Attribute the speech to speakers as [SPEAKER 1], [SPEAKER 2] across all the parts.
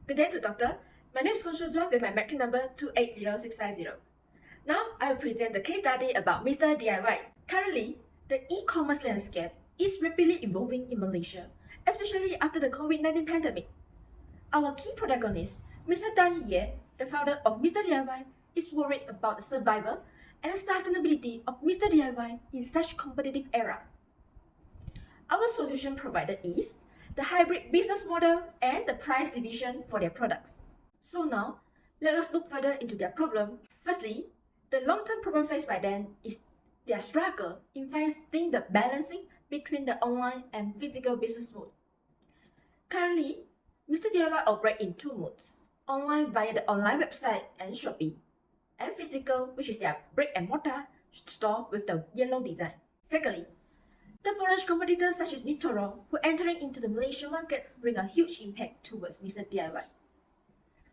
[SPEAKER 1] Good day to Doctor. My name is Konshudra with my metric number 280650. Now I will present the case study about Mr. DIY. Currently, the e-commerce landscape is rapidly evolving in Malaysia, especially after the COVID-19 pandemic. Our key protagonist, Mr. Dan Ye, the founder of Mr. DIY, is worried about the survival and sustainability of Mr. DIY in such competitive era. Our solution provided is the hybrid business model and the price division for their products. So now, let us look further into their problem. Firstly, the long-term problem faced by them is their struggle in finding the balancing between the online and physical business mode. Currently, Mr. DIY operates in two modes: online via the online website and Shopee, and physical, which is their brick-and-mortar store with the yellow design. Secondly, the foreign competitors such as Nitoro, who entering into the Malaysian market, bring a huge impact towards Mr. DIY.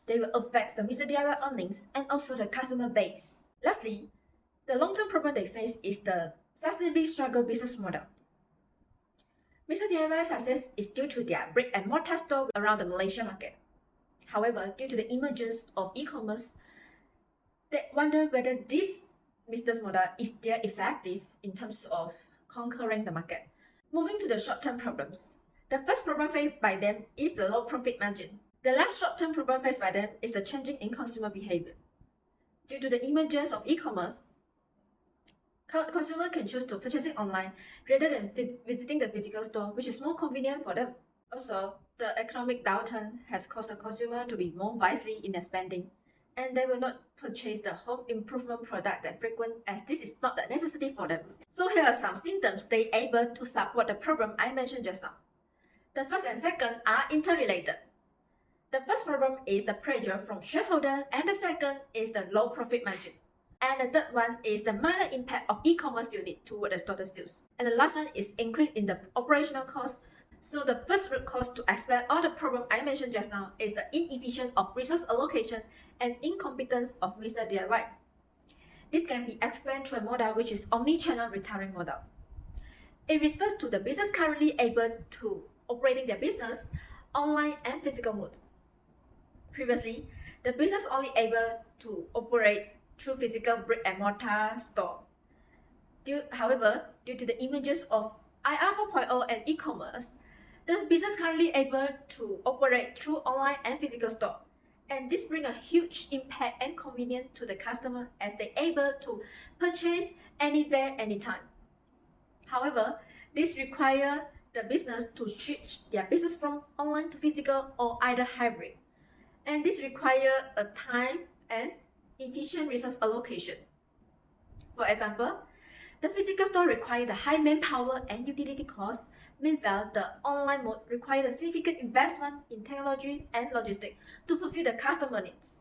[SPEAKER 1] They will affect the Mr. DIY earnings and also the customer base. Lastly, the long-term problem they face is the sustainability struggle business model. Mr. DIY's success is due to their brick-and-mortar store around the Malaysian market. However, due to the emergence of e-commerce, they wonder whether this business model is still effective in terms of conquering the market. Moving to the short-term problems. The first problem faced by them is the low profit margin. The last short-term problem faced by them is the changing in consumer behavior. Due to the emergence of e-commerce, consumers can choose to purchase it online rather than visiting the physical store, which is more convenient for them. Also, the economic downturn has caused the consumer to be more wisely in their spending, and they will not purchase the home improvement product that frequent, as this is not a necessity for them. So here are some symptoms they able to support the problem I mentioned just now. The first and second are interrelated. The first problem is the pressure from shareholder, and the second is the low profit margin. And the third one is the minor impact of e-commerce unit toward the total sales. And the last one is increase in the operational cost. So the first root cause to explain all the problem I mentioned just now is the inefficient of resource allocation and incompetence of Mr. DIY. This can be explained through a model which is omni-channel retailing model. It refers to the business currently able to operating their business online and physical mode. Previously, the business only able to operate through physical brick-and-mortar store. However, due to the emergence of IR 4.0 and e-commerce, the business currently able to operate through online and physical store. And this brings a huge impact and convenience to the customer as they able to purchase anywhere, anytime. However, this requires the business to switch their business from online to physical or either hybrid. And this requires a time and efficient resource allocation. For example, the physical store requires the high manpower and utility costs. Meanwhile, the online mode requires a significant investment in technology and logistics to fulfill the customer needs.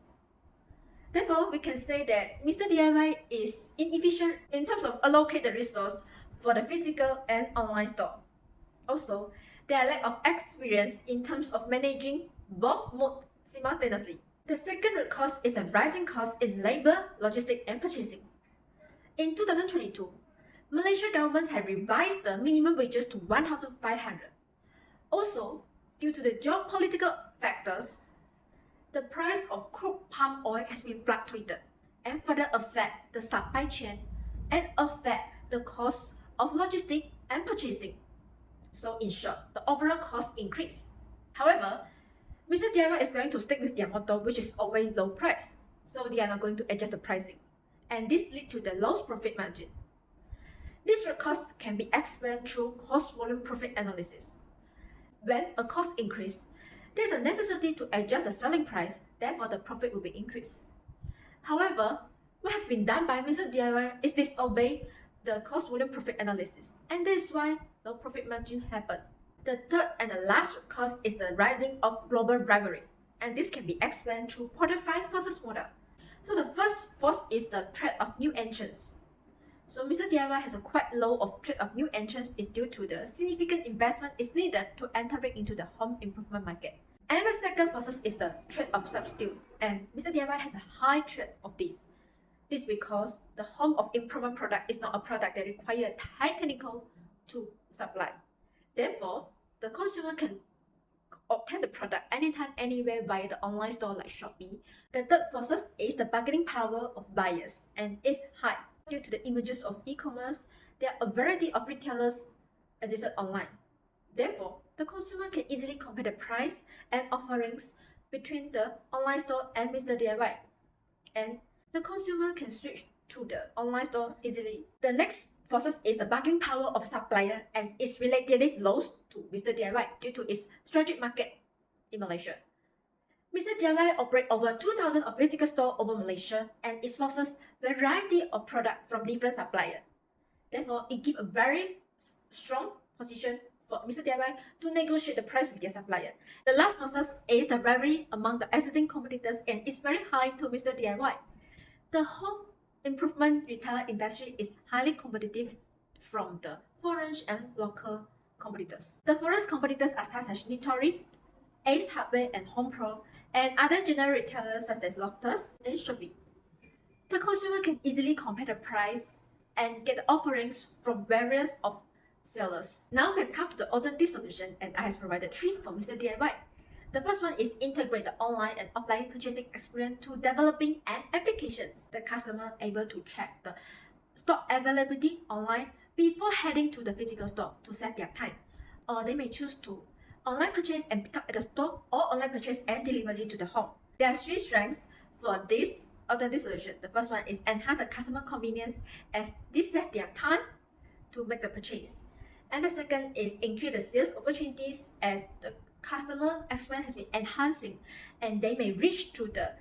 [SPEAKER 1] Therefore, we can say that Mr. DIY is inefficient in terms of allocate the resource for the physical and online store. Also, their lack of experience in terms of managing both modes simultaneously. The second root cause is a rising cost in labor, logistics, and purchasing. In 2022, Malaysia government has revised the minimum wages to 1,500. Also, due to the geopolitical factors, the price of crude palm oil has been fluctuated and further affect the supply chain and affect the cost of logistics and purchasing. So in short, the overall cost increase. However, Mr. DIY is going to stick with their motto, which is always low price. So they are not going to adjust the pricing. And this leads to the low profit margin. This root cause can be explained through cost volume profit analysis. When a cost increase, there is a necessity to adjust the selling price, therefore the profit will be increased. However, what has been done by Mr. DIY is disobey the cost volume profit analysis, and this is why low profit margin happened. The third and the last root cause is the rising of global rivalry, and this can be explained through quantified forces model. So the first force is the threat of new entrants. So Mr. DIY has a quite low of threat of new entrants is due to the significant investment is needed to entering into the home improvement market. And the second force is the threat of substitute, and Mr. DIY has a high threat of this. This because the home of improvement product is not a product that requires high technical to supply. Therefore, the consumer can obtain the product anytime, anywhere via the online store like Shopee. The third forces is the bargaining power of buyers and is high. Due to the emergence of e-commerce, there are a variety of retailers existed online. Therefore, the consumer can easily compare the price and offerings between the online store and Mr. DIY, and the consumer can switch to the online store easily. The next forces is the bargaining power of supplier and is relatively low to Mr. DIY due to its strategic market in Malaysia. Mr. DIY operates over 2,000 of physical stores over Malaysia and it sources variety of product from different suppliers. Therefore, it gives a very strong position for Mr. DIY to negotiate the price with their supplier. The last forces is the rivalry among the existing competitors and is very high to Mr. DIY. The home improvement retailer industry is highly competitive from the foreign and local competitors. The foreign competitors are such as Nitori, Ace Hardware and HomePro, and other general retailers such as Lotus and Shopee. The consumer can easily compare the price and get the offerings from various of sellers. Now we have come to the alternative solution and I have provided 3 for Mr. DIY. The first one is integrate the online and offline purchasing experience to developing an applications. The customer able to check the stock availability online before heading to the physical store to save their time. Or they may choose to online purchase and pick up at the store or online purchase and delivery to the home. There are 3 strengths for this alternative solution. The first one is enhance the customer convenience as this saves their time to make the purchase. And the second is increase the sales opportunities as the customer experience has been enhancing and they may reach to the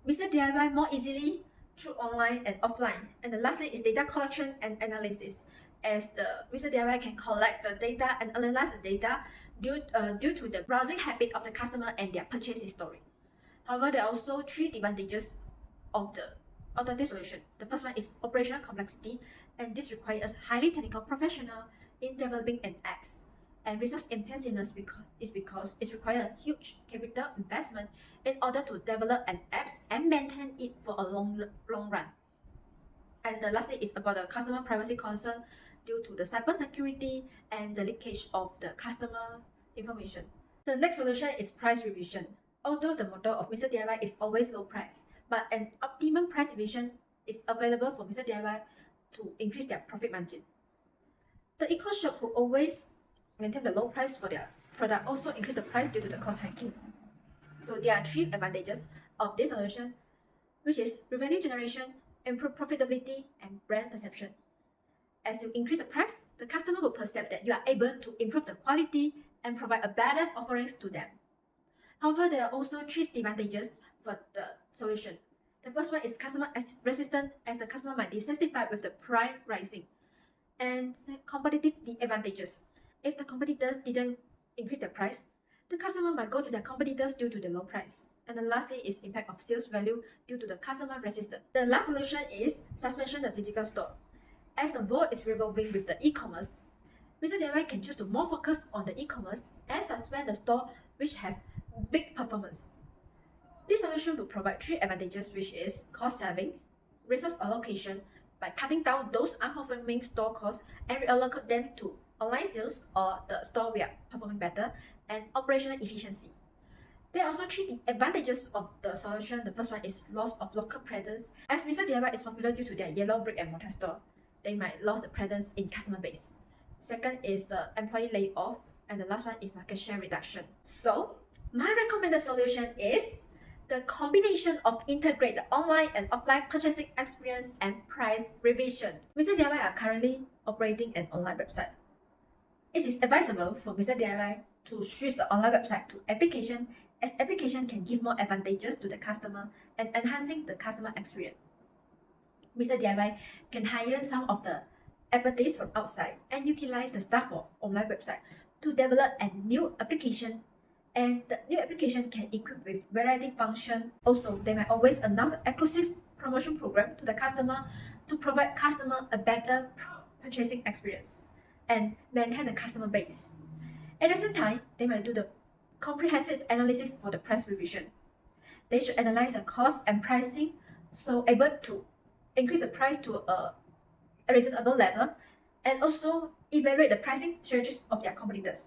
[SPEAKER 1] Mr. DIY more easily through online and offline. And the lastly is data collection and analysis as the Mr. DIY can collect the data and analyze the data due to the browsing habit of the customer and their purchase history. However, there are also 3 advantages of the alternative solution. The first one is operational complexity, and this requires highly technical professional in developing an apps. And resource intensiveness because it requires huge capital investment in order to develop an apps and maintain it for a long run. And the lastly is about the customer privacy concern due to the cybersecurity and the leakage of the customer information. The next solution is price revision. Although the motto of Mr. DIY is always low price, but an optimum price revision is available for Mr. DIY to increase their profit margin. The eco-shop who always maintain the low price for their product also increase the price due to the cost hiking. So there are 3 advantages of this solution, which is revenue generation, improve profitability, and brand perception. As you increase the price, the customer will perceive that you are able to improve the quality and provide a better offerings to them. However, there are also 3 disadvantages for the solution. The first one is customer resistant as the customer might be dissatisfied with the price rising. And competitive advantages. If the competitors didn't increase their price, the customer might go to their competitors due to the low price. And then lastly is impact of sales value due to the customer resistance. The last solution is suspension the physical store. As the world is revolving with the e-commerce, Mr. DIY can choose to more focus on the e-commerce and suspend the store which have big performance. This solution will provide 3 advantages, which is cost saving, resource allocation by cutting down those unperforming store costs and reallocate them to online sales or the store we are performing better, and operational efficiency. There are also 3 advantages of the solution. The first one is loss of local presence. As Mr. DIY is popular due to their yellow brick and mortar store, they might lose the presence in customer base. Second is the employee layoff, and the last one is market share reduction. So, my recommended solution is the combination of integrate the online and offline purchasing experience and price revision. Mr. DIY are currently operating an online website. It is advisable for Mr. DIY to switch the online website to application, as application can give more advantages to the customer and enhancing the customer experience. Mr. DIY can hire some of the expertise from outside and utilize the staff for online website to develop a new application, and the new application can equip with variety function. Also, they might always announce an exclusive promotion program to the customer to provide customer a better purchasing experience and maintain the customer base. At the same time, they might do the comprehensive analysis for the price revision. They should analyze the cost and pricing, so able to increase the price to a reasonable level, and also evaluate the pricing strategies of their competitors.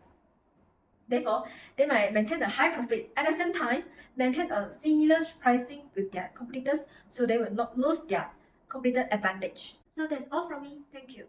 [SPEAKER 1] Therefore, they might maintain a high profit at the same time, maintain a similar pricing with their competitors so they will not lose their competitor advantage. So that's all from me. Thank you.